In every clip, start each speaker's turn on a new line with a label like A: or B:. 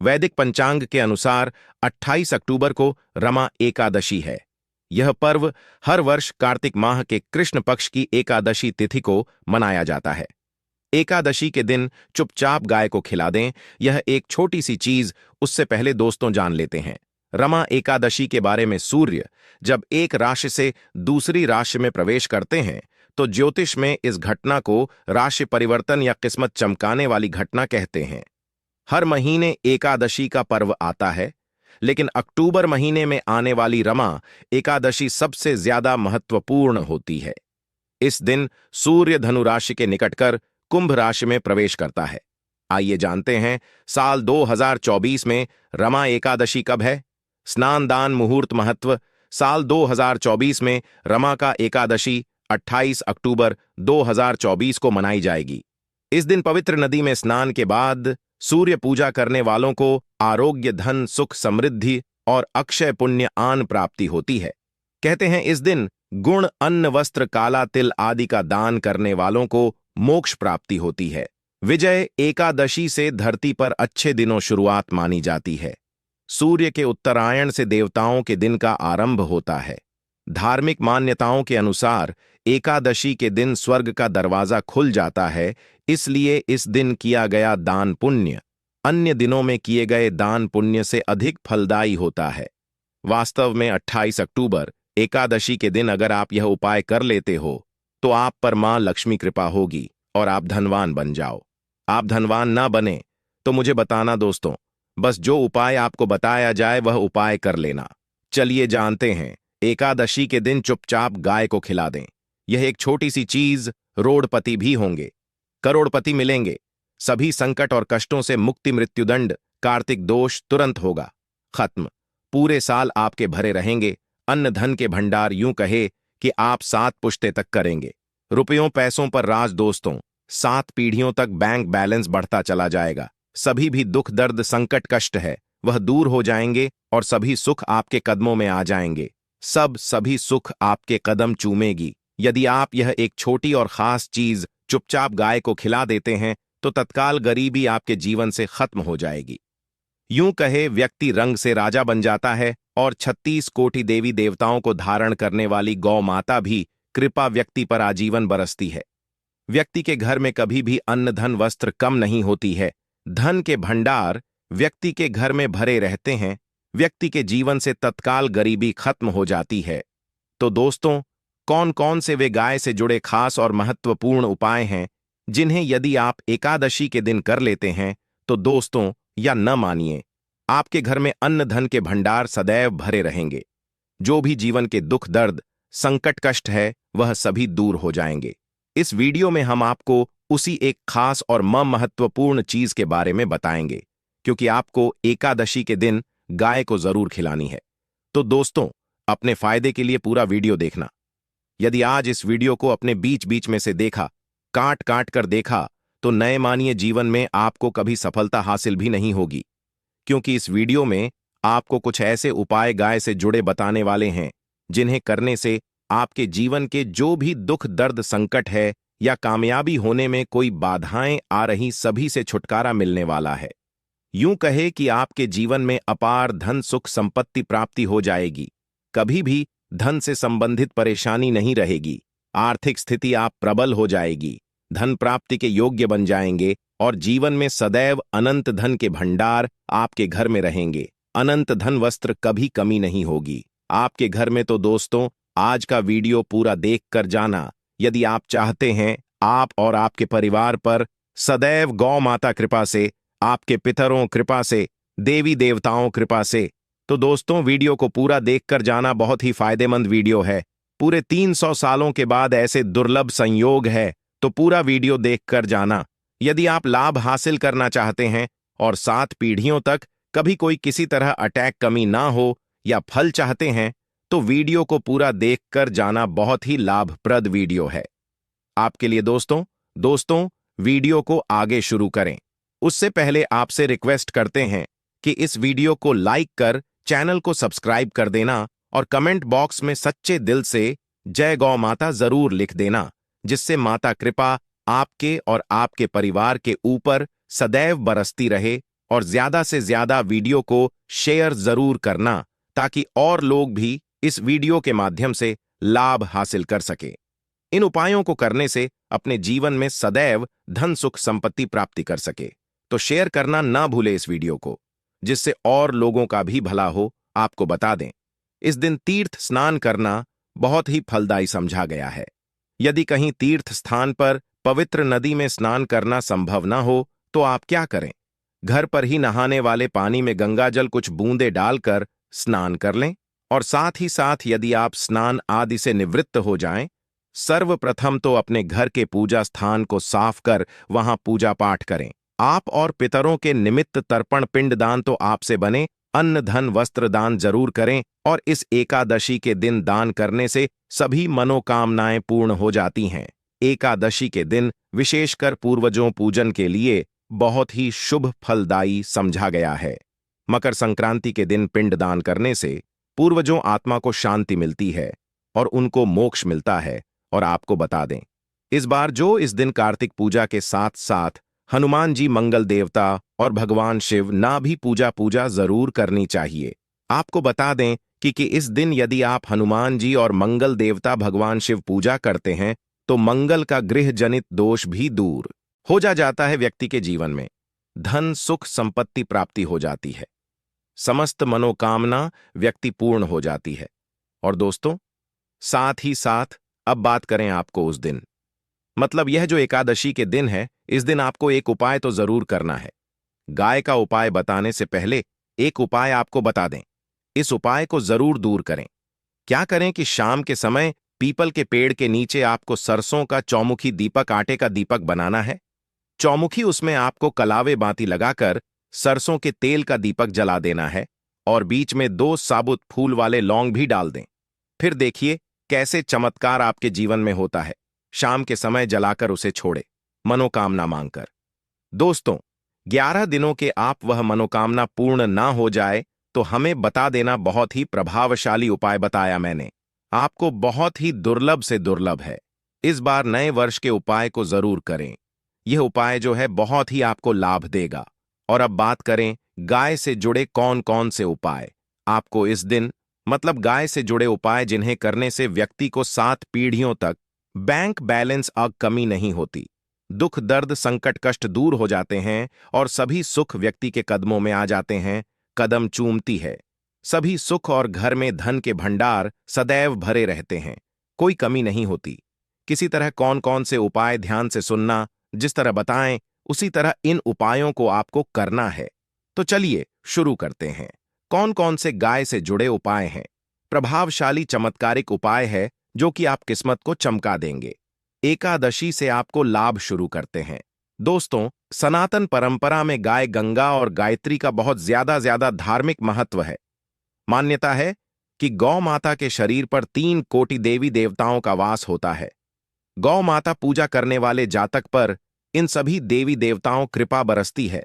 A: वैदिक पंचांग के अनुसार 28 अक्टूबर को रमा एकादशी है। यह पर्व हर वर्ष कार्तिक माह के कृष्ण पक्ष की एकादशी तिथि को मनाया जाता है। एकादशी के दिन चुपचाप गाय को खिला दें, यह एक छोटी सी चीज। उससे पहले दोस्तों जान लेते हैं रमा एकादशी के बारे में। सूर्य जब एक राशि से दूसरी राशि में प्रवेश करते हैं तो ज्योतिष में इस घटना को राशि परिवर्तन या किस्मत चमकाने वाली घटना कहते हैं। हर महीने एकादशी का पर्व आता है, लेकिन अक्टूबर महीने में आने वाली रमा एकादशी सबसे ज्यादा महत्वपूर्ण होती है। इस दिन सूर्य धनु राशि के निकट कर कुंभ राशि में प्रवेश करता है। आइए जानते हैं साल 2024 में रमा एकादशी कब है। स्नान दान मुहूर्त महत्व। साल 2024 में रमा का एकादशी 28 अक्टूबर 2024 को मनाई जाएगी। इस दिन पवित्र नदी में स्नान के बाद सूर्य पूजा करने वालों को आरोग्य, धन, सुख, समृद्धि और अक्षय पुण्य आन प्राप्ति होती है। कहते हैं इस दिन गुण, अन्न, वस्त्र, काला तिल आदि का दान करने वालों को मोक्ष प्राप्ति होती है। विजय एकादशी से धरती पर अच्छे दिनों शुरुआत मानी जाती है। सूर्य के उत्तरायण से देवताओं के दिन का आरंभ होता है। धार्मिक मान्यताओं के अनुसार एकादशी के दिन स्वर्ग का दरवाजा खुल जाता है, इसलिए इस दिन किया गया दान पुण्य अन्य दिनों में किए गए दान पुण्य से अधिक फलदायी होता है। वास्तव में 28 अक्टूबर एकादशी के दिन अगर आप यह उपाय कर लेते हो तो आप पर मां लक्ष्मी कृपा होगी और आप धनवान बन जाओ। आप धनवान ना बने तो मुझे बताना दोस्तों, बस जो उपाय आपको बताया जाए वह उपाय कर लेना। चलिए जानते हैं। एकादशी के दिन चुपचाप गाय को खिला दें। यह एक छोटी सी चीज, रोड़पति भी होंगे, करोड़पति मिलेंगे। सभी संकट और कष्टों से मुक्ति, मृत्युदंड, कार्तिक दोष तुरंत होगा खत्म। पूरे साल आपके भरे रहेंगे। अन्न धन के भंडार, यूं कहे कि आप 7 पुश्ते तक करेंगे। रुपयों पैसों पर राज दोस्तों, 7 पीढ़ियों तक बैंक बैलेंस बढ़ता चला जाएगा। सभी भी दुख, दर्द, संकट, कष्ट है वह दूर हो जाएंगे और सभी सुख आपके कदमों में आ जाएंगे। सभी सुख आपके कदम चूमेगी। यदि आप यह एक छोटी और खास चीज चुपचाप गाय को खिला देते हैं तो तत्काल गरीबी आपके जीवन से खत्म हो जाएगी। यूं कहे व्यक्ति रंग से राजा बन जाता है और 36 कोटि देवी देवताओं को धारण करने वाली गौ माता भी कृपा व्यक्ति पर आजीवन बरसती है। व्यक्ति के घर में कभी भी अन्न, धन, वस्त्र कम नहीं होती है। धन के भंडार व्यक्ति के घर में भरे रहते हैं। व्यक्ति के जीवन से तत्काल गरीबी खत्म हो जाती है। तो दोस्तों, कौन कौन से वे गाय से जुड़े खास और महत्वपूर्ण उपाय हैं जिन्हें यदि आप एकादशी के दिन कर लेते हैं तो दोस्तों, या न मानिए, आपके घर में अन्न धन के भंडार सदैव भरे रहेंगे। जो भी जीवन के दुख, दर्द, संकट, कष्ट है वह सभी दूर हो जाएंगे। इस वीडियो में हम आपको उसी एक खास और महत्वपूर्ण चीज के बारे में बताएंगे, क्योंकि आपको एकादशी के दिन गाय को जरूर खिलानी है। तो दोस्तों, अपने फायदे के लिए पूरा वीडियो देखना। यदि आज इस वीडियो को अपने बीच बीच में से देखा, काट काट कर देखा, तो नए मानिए जीवन में आपको कभी सफलता हासिल भी नहीं होगी, क्योंकि इस वीडियो में आपको कुछ ऐसे उपाय गाय से जुड़े बताने वाले हैं जिन्हें करने से आपके जीवन के जो भी दुख, दर्द, संकट है या कामयाबी होने में कोई बाधाएं आ रही, सभी से छुटकारा मिलने वाला है। यूं कहे कि आपके जीवन में अपार धन, सुख, संपत्ति प्राप्ति हो जाएगी। कभी भी धन से संबंधित परेशानी नहीं रहेगी। आर्थिक स्थिति आप प्रबल हो जाएगी। धन प्राप्ति के योग्य बन जाएंगे और जीवन में सदैव अनंत धन के भंडार आपके घर में रहेंगे। अनंत धन, वस्त्र, कभी कमी नहीं होगी आपके घर में। तो दोस्तों, आज का वीडियो पूरा देख कर जाना। यदि आप चाहते हैं आप और आपके परिवार पर सदैव गौ माता कृपा से, आपके पितरों कृपा से, देवी देवताओं कृपा से, तो दोस्तों वीडियो को पूरा देखकर जाना। बहुत ही फायदेमंद वीडियो है। पूरे 300 सालों के बाद ऐसे दुर्लभ संयोग है, तो पूरा वीडियो देखकर जाना। यदि आप लाभ हासिल करना चाहते हैं और 7 पीढ़ियों तक कभी कोई किसी तरह अटैक, कमी ना हो या फल चाहते हैं, तो वीडियो को पूरा देखकर जाना। बहुत ही लाभप्रद वीडियो है आपके लिए दोस्तों, वीडियो को आगे शुरू करें उससे पहले आपसे रिक्वेस्ट करते हैं कि इस वीडियो को लाइक कर चैनल को सब्सक्राइब कर देना और कमेंट बॉक्स में सच्चे दिल से जय गौ माता जरूर लिख देना, जिससे माता कृपा आपके और आपके परिवार के ऊपर सदैव बरसती रहे और ज्यादा से ज्यादा वीडियो को शेयर जरूर करना ताकि और लोग भी इस वीडियो के माध्यम से लाभ हासिल कर सके। इन उपायों को करने से अपने जीवन में सदैव धन सुख संपत्ति प्राप्ति कर सके। तो शेयर करना ना भूले इस वीडियो को, जिससे और लोगों का भी भला हो। आपको बता दें, इस दिन तीर्थ स्नान करना बहुत ही फलदायी समझा गया है। यदि कहीं तीर्थ स्थान पर पवित्र नदी में स्नान करना संभव ना हो तो आप क्या करें, घर पर ही नहाने वाले पानी में गंगाजल कुछ बूंदे डालकर स्नान कर लें। और साथ ही साथ यदि आप स्नान आदि से निवृत्त हो जाएं, सर्वप्रथम तो अपने घर के पूजा स्थान को साफ कर वहां पूजा पाठ करें। आप और पितरों के निमित्त तर्पण पिंडदान तो आपसे बने, अन्न धन वस्त्र दान जरूर करें। और इस एकादशी के दिन दान करने से सभी मनोकामनाएं पूर्ण हो जाती हैं। एकादशी के दिन विशेषकर पूर्वजों पूजन के लिए बहुत ही शुभ फलदायी समझा गया है। मकर संक्रांति के दिन पिंडदान करने से पूर्वजों आत्मा को शांति मिलती है और उनको मोक्ष मिलता है। और आपको बता दें, इस बार जो इस दिन कार्तिक पूजा के साथ साथ हनुमान जी मंगल देवता और भगवान शिव ना भी पूजा जरूर करनी चाहिए। आपको बता दें कि इस दिन यदि आप हनुमान जी और मंगल देवता भगवान शिव पूजा करते हैं तो मंगल का गृह जनित दोष भी दूर हो जाता है। व्यक्ति के जीवन में धन सुख संपत्ति प्राप्ति हो जाती है, समस्त मनोकामना व्यक्ति पूर्ण हो जाती है। और दोस्तों, साथ ही साथ अब बात करें आपको उस दिन, मतलब यह जो एकादशी के दिन है, इस दिन आपको एक उपाय तो जरूर करना है। गाय का उपाय बताने से पहले एक उपाय आपको बता दें, इस उपाय को जरूर दूर करें। क्या करें कि शाम के समय पीपल के पेड़ के नीचे आपको सरसों का चौमुखी दीपक, आटे का दीपक बनाना है। चौमुखी, उसमें आपको कलावे बाती लगाकर सरसों के तेल का दीपक जला देना है और बीच में 2 साबुत फूल वाले लौंग भी डाल दें। फिर देखिए कैसे चमत्कार आपके जीवन में होता है। शाम के समय जलाकर उसे छोड़े, मनोकामना मांगकर। दोस्तों, 11 दिनों के आप वह मनोकामना पूर्ण ना हो जाए तो हमें बता देना। बहुत ही प्रभावशाली उपाय बताया मैंने आपको, बहुत ही दुर्लभ से दुर्लभ है। इस बार नए वर्ष के उपाय को जरूर करें। यह उपाय जो है बहुत ही आपको लाभ देगा। और अब बात करें गाय से जुड़े कौन कौन से उपाय आपको इस दिन, मतलब गाय से जुड़े उपाय जिन्हें करने से व्यक्ति को 7 पीढ़ियों तक बैंक बैलेंस कमी नहीं होती, दुख दर्द संकट कष्ट दूर हो जाते हैं और सभी सुख व्यक्ति के कदमों में आ जाते हैं, कदम चूमती है सभी सुख और घर में धन के भंडार सदैव भरे रहते हैं, कोई कमी नहीं होती। किसी तरह कौन कौन से उपाय ध्यान से सुनना, जिस तरह बताएं उसी तरह इन उपायों को आपको करना है। तो चलिए शुरू करते हैं। कौन कौन से गाय से जुड़े उपाय हैं? प्रभावशाली चमत्कारिक उपाय है जो कि आप किस्मत को चमका देंगे। एकादशी से आपको लाभ शुरू करते हैं। दोस्तों, सनातन परंपरा में गाय गंगा और गायत्री का बहुत ज्यादा धार्मिक महत्व है। मान्यता है कि गौ माता के शरीर पर 3 कोटि देवी देवताओं का वास होता है। गौ माता पूजा करने वाले जातक पर इन सभी देवी देवताओं कृपा बरसती है।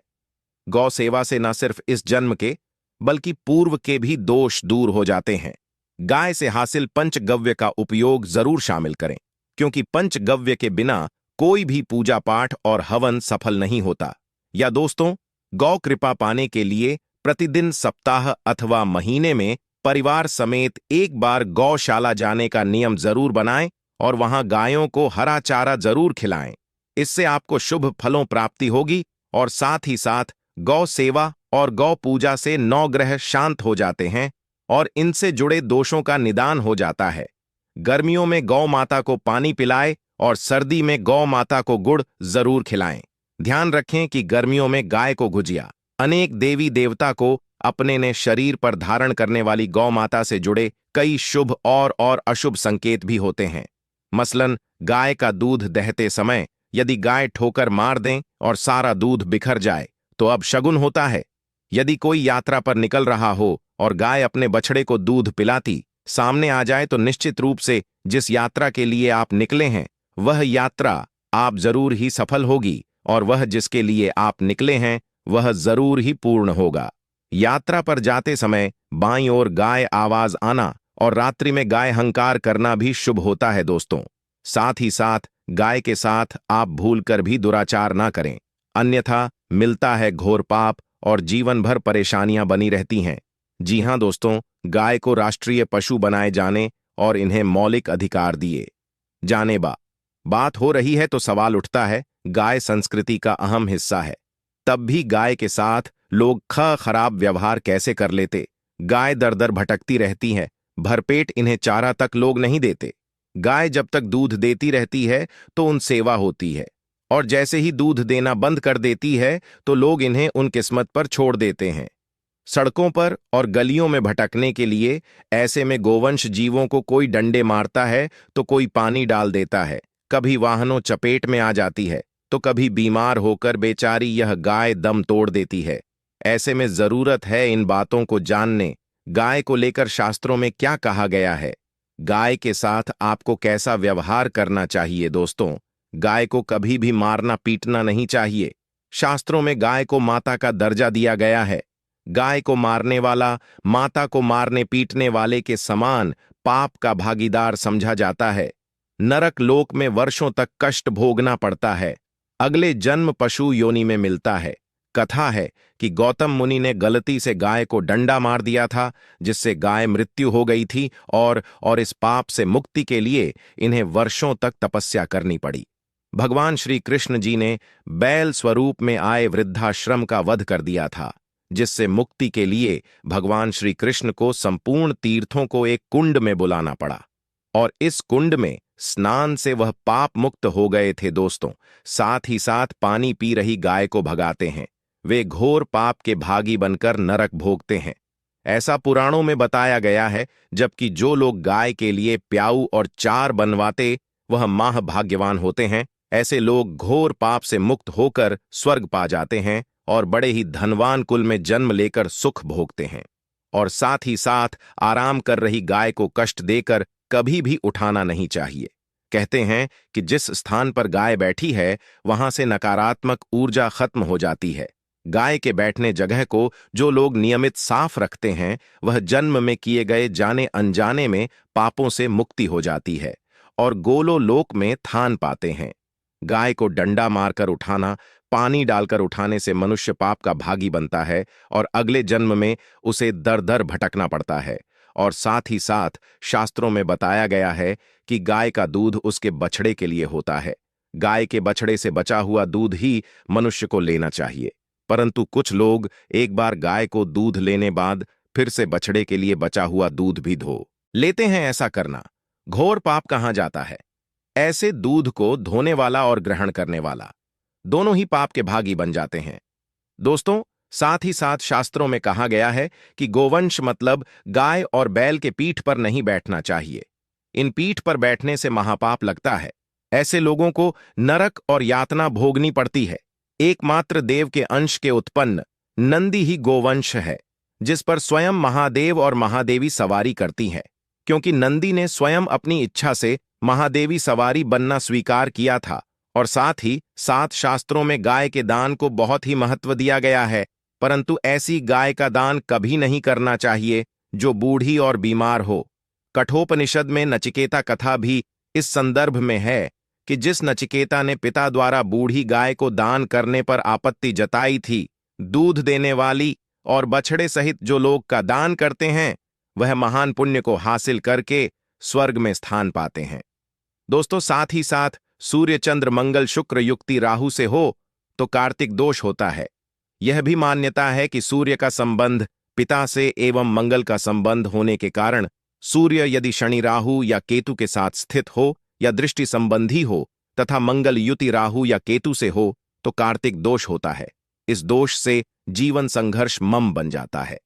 A: गौ सेवा से न सिर्फ इस जन्म के बल्कि पूर्व के भी दोष दूर हो जाते हैं। गाय से हासिल पंचगव्य का उपयोग जरूर शामिल करें, क्योंकि पंचगव्य के बिना कोई भी पूजा पाठ और हवन सफल नहीं होता। या दोस्तों, गौ कृपा पाने के लिए प्रतिदिन सप्ताह अथवा महीने में परिवार समेत एक बार गौशाला जाने का नियम जरूर बनाएं और वहां गायों को हरा चारा जरूर खिलाएं। इससे आपको शुभ फलों प्राप्ति होगी और साथ ही साथ गौ सेवा और गौ पूजा से 9 ग्रह शांत हो जाते हैं और इनसे जुड़े दोषों का निदान हो जाता है। गर्मियों में गौ माता को पानी पिलाएं और सर्दी में गौ माता को गुड़ जरूर खिलाएं। ध्यान रखें कि गर्मियों में गाय को गुजिया। अनेक देवी देवता को अपने ने शरीर पर धारण करने वाली गौ माता से जुड़े कई शुभ और अशुभ संकेत भी होते हैं। मसलन, गाय का दूध दहते समय यदि गाय ठोकर मार दें और सारा दूध बिखर जाए तो अब शगुन होता है। यदि कोई यात्रा पर निकल रहा हो और गाय अपने बछड़े को दूध पिलाती सामने आ जाए तो निश्चित रूप से जिस यात्रा के लिए आप निकले हैं वह यात्रा आप जरूर ही सफल होगी और वह जिसके लिए आप निकले हैं वह जरूर ही पूर्ण होगा। यात्रा पर जाते समय बाईं ओर गाय आवाज आना और रात्रि में गाय हंकार करना भी शुभ होता है। दोस्तों, साथ ही साथ गाय के साथ आप भूलकर भी दुराचार ना करें, अन्यथा मिलता है घोर पाप और जीवन भर परेशानियां बनी रहती हैं। जी हां दोस्तों, गाय को राष्ट्रीय पशु बनाए जाने और इन्हें मौलिक अधिकार दिए जाने बात हो रही है तो सवाल उठता है, गाय संस्कृति का अहम हिस्सा है, तब भी गाय के साथ लोग खराब व्यवहार कैसे कर लेते। गाय दर दर भटकती रहती है, भरपेट इन्हें चारा तक लोग नहीं देते। गाय जब तक दूध देती रहती है तो उन सेवा होती है, और जैसे ही दूध देना बंद कर देती है तो लोग इन्हें उन किस्मत पर छोड़ देते हैं, सड़कों पर और गलियों में भटकने के लिए। ऐसे में गोवंश जीवों को कोई डंडे मारता है तो कोई पानी डाल देता है, कभी वाहनों चपेट में आ जाती है तो कभी बीमार होकर बेचारी यह गाय दम तोड़ देती है। ऐसे में जरूरत है इन बातों को जानने, गाय को लेकर शास्त्रों में क्या कहा गया है, गाय के साथ आपको कैसा व्यवहार करना चाहिए। दोस्तों, गाय को कभी भी मारना पीटना नहीं चाहिए। शास्त्रों में गाय को माता का दर्जा दिया गया है। गाय को मारने वाला माता को मारने पीटने वाले के समान पाप का भागीदार समझा जाता है। नरक लोक में वर्षों तक कष्ट भोगना पड़ता है, अगले जन्म पशु योनि में मिलता है। कथा है कि गौतम मुनि ने गलती से गाय को डंडा मार दिया था, जिससे गाय मृत्यु हो गई थी, और इस पाप से मुक्ति के लिए इन्हें वर्षों तक तपस्या करनी पड़ी। भगवान श्री कृष्ण जी ने बैल स्वरूप में आए वृद्धाश्रम का वध कर दिया था, जिससे मुक्ति के लिए भगवान श्री कृष्ण को संपूर्ण तीर्थों को एक कुंड में बुलाना पड़ा, और इस कुंड में स्नान से वह पाप मुक्त हो गए थे। दोस्तों, साथ ही साथ पानी पी रही गाय को भगाते हैं, वे घोर पाप के भागी बनकर नरक भोगते हैं। ऐसा पुराणों में बताया गया है, जबकि जो लोग गाय के लिए प्याऊ और चार बनवाते वह महाभाग्यवान होते हैं। ऐसे लोग घोर पाप से मुक्त होकर स्वर्ग पा जाते हैं और बड़े ही धनवान कुल में जन्म लेकर सुख भोगते हैं। और साथ ही साथ आराम कर रही गाय को कष्ट देकर कभी भी उठाना नहीं चाहिए। कहते हैं कि जिस स्थान पर गाय बैठी है वहां से नकारात्मक ऊर्जा खत्म हो जाती है। गाय के बैठने जगह को जो लोग नियमित साफ रखते हैं, वह जन्म में किए गए जाने अनजाने में पापों से मुक्ति हो जाती है और गोलो लोक में थान पाते हैं। गाय को डंडा मारकर उठाना, पानी डालकर उठाने से मनुष्य पाप का भागी बनता है और अगले जन्म में उसे दर दर भटकना पड़ता है। और साथ ही साथ शास्त्रों में बताया गया है कि गाय का दूध उसके बछड़े के लिए होता है। गाय के बछड़े से बचा हुआ दूध ही मनुष्य को लेना चाहिए, परंतु कुछ लोग एक बार गाय को दूध लेने बाद फिर से बछड़े के लिए बचा हुआ दूध भी धो लेते हैं। ऐसा करना घोर पाप कहा जाता है। ऐसे दूध को धोने वाला और ग्रहण करने वाला दोनों ही पाप के भागी बन जाते हैं। दोस्तों, साथ ही साथ शास्त्रों में कहा गया है कि गोवंश मतलब गाय और बैल के पीठ पर नहीं बैठना चाहिए। इन पीठ पर बैठने से महापाप लगता है। ऐसे लोगों को नरक और यातना भोगनी पड़ती है। एकमात्र देव के अंश के उत्पन्न नंदी ही गोवंश है, जिस पर स्वयं महादेव और महादेवी सवारी करती है। क्योंकि नंदी ने स्वयं अपनी इच्छा से महादेवी सवारी बनना स्वीकार किया था। और साथ ही साथ शास्त्रों में गाय के दान को बहुत ही महत्व दिया गया है, परंतु ऐसी गाय का दान कभी नहीं करना चाहिए जो बूढ़ी और बीमार हो। कठोपनिषद में नचिकेता कथा भी इस संदर्भ में है कि जिस नचिकेता ने पिता द्वारा बूढ़ी गाय को दान करने पर आपत्ति जताई थी, दूध देने वाली और बछड़े सहित जो लोग का दान करते हैं वह महान पुण्य को हासिल करके स्वर्ग में स्थान पाते हैं। दोस्तों, साथ ही साथ सूर्य चंद्र मंगल शुक्र युक्ति राहु से हो तो कार्तिक दोष होता है। यह भी मान्यता है कि सूर्य का संबंध पिता से एवं मंगल का संबंध होने के कारण सूर्य यदि शनि राहु या केतु के साथ स्थित हो या दृष्टि संबंधी हो तथा मंगल युति राहु या केतु से हो तो कार्तिक दोष होता है। इस दोष से जीवन संघर्ष मम बन जाता है।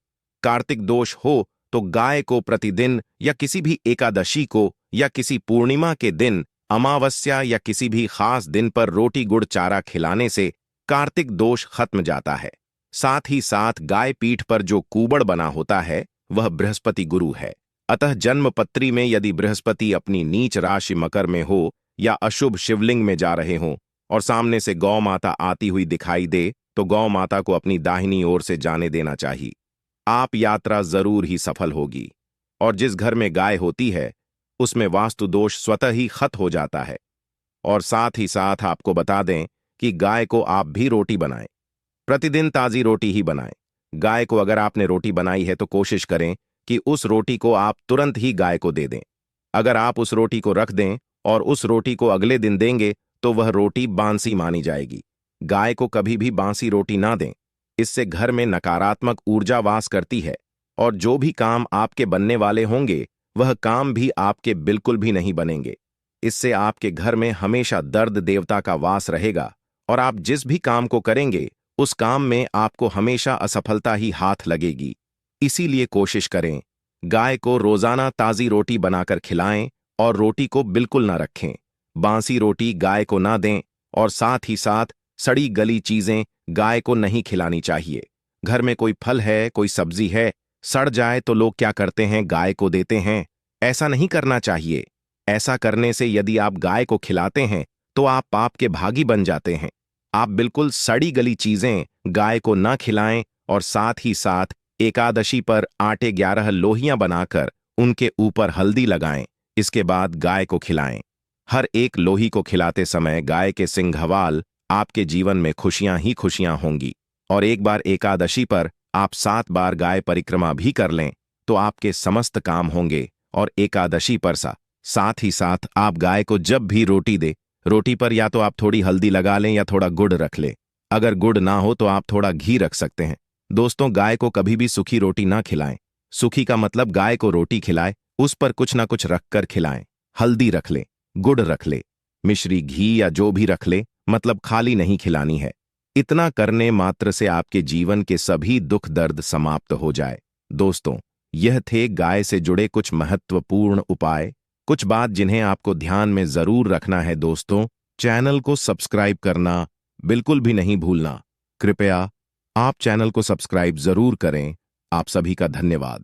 A: कार्तिक दोष हो तो गाय को प्रतिदिन या किसी भी एकादशी को या किसी पूर्णिमा के दिन, अमावस्या या किसी भी खास दिन पर रोटी गुड़ चारा खिलाने से कार्तिक दोष खत्म जाता है। साथ ही साथ गाय पीठ पर जो कूबड़ बना होता है वह बृहस्पति गुरु है। अतः जन्म पत्री में यदि बृहस्पति अपनी नीच राशि मकर में हो या अशुभ शिवलिंग में जा रहे हों और सामने से गौ माता आती हुई दिखाई दे तो गौ माता को अपनी दाहिनी ओर से जाने देना चाहिए। आप यात्रा जरूर ही सफल होगी। और जिस घर में गाय होती है उसमें वास्तु दोष स्वतः ही खत्म हो जाता है। और साथ ही साथ आपको बता दें कि गाय को आप भी रोटी बनाएं। प्रतिदिन ताज़ी रोटी ही बनाएं। गाय को अगर आपने रोटी बनाई है तो कोशिश करें कि उस रोटी को आप तुरंत ही गाय को दे दें। अगर आप उस रोटी को रख दें और उस रोटी को अगले दिन देंगे तो वह रोटी बांसी मानी जाएगी। गाय को कभी भी बांसी रोटी ना दें। इससे घर में नकारात्मक ऊर्जा वास करती है और जो भी काम आपके बनने वाले होंगे वह काम भी आपके बिल्कुल भी नहीं बनेंगे। इससे आपके घर में हमेशा दर्द देवता का वास रहेगा और आप जिस भी काम को करेंगे उस काम में आपको हमेशा असफलता ही हाथ लगेगी। इसीलिए कोशिश करें, गाय को रोजाना ताज़ी रोटी बनाकर खिलाएं और रोटी को बिल्कुल ना रखें। बांसी रोटी गाय को ना दें और साथ ही साथ सड़ी गली चीजें गाय को नहीं खिलानी चाहिए। घर में कोई फल है, कोई सब्जी है, सड़ जाए तो लोग क्या करते हैं, गाय को देते हैं। ऐसा नहीं करना चाहिए। ऐसा करने से यदि आप गाय को खिलाते हैं तो आप पाप के भागी बन जाते हैं। आप बिल्कुल सड़ी गली चीजें गाय को ना खिलाएं और साथ ही साथ एकादशी पर आटे 11 लोहियां बनाकर उनके ऊपर हल्दी लगाएं। इसके बाद गाय को खिलाएं। हर एक लोही को खिलाते समय गाय के सिंघवाल आपके जीवन में खुशियां ही खुशियां होंगी। और एक बार एकादशी पर आप 7 बार गाय परिक्रमा भी कर लें तो आपके समस्त काम होंगे। और एकादशी पर साथ ही साथ आप गाय को जब भी रोटी दे, रोटी पर या तो आप थोड़ी हल्दी लगा लें या थोड़ा गुड़ रख लें। अगर गुड़ ना हो तो आप थोड़ा घी रख सकते हैं। दोस्तों, गाय को कभी भी सूखी रोटी ना खिलाएं। सूखी का मतलब गाय को रोटी खिलाएं, उस पर कुछ ना कुछ रखकर खिलाएं। हल्दी रख ले, गुड़ रख ले, मिश्री, घी या जो भी रख ले, मतलब खाली नहीं खिलानी है। इतना करने मात्र से आपके जीवन के सभी दुख दर्द समाप्त हो जाए। दोस्तों, यह थे गाय से जुड़े कुछ महत्वपूर्ण उपाय, कुछ बात जिन्हें आपको ध्यान में जरूर रखना है। दोस्तों, चैनल को सब्सक्राइब करना बिल्कुल भी नहीं भूलना। कृपया आप चैनल को सब्सक्राइब जरूर करें। आप सभी का धन्यवाद।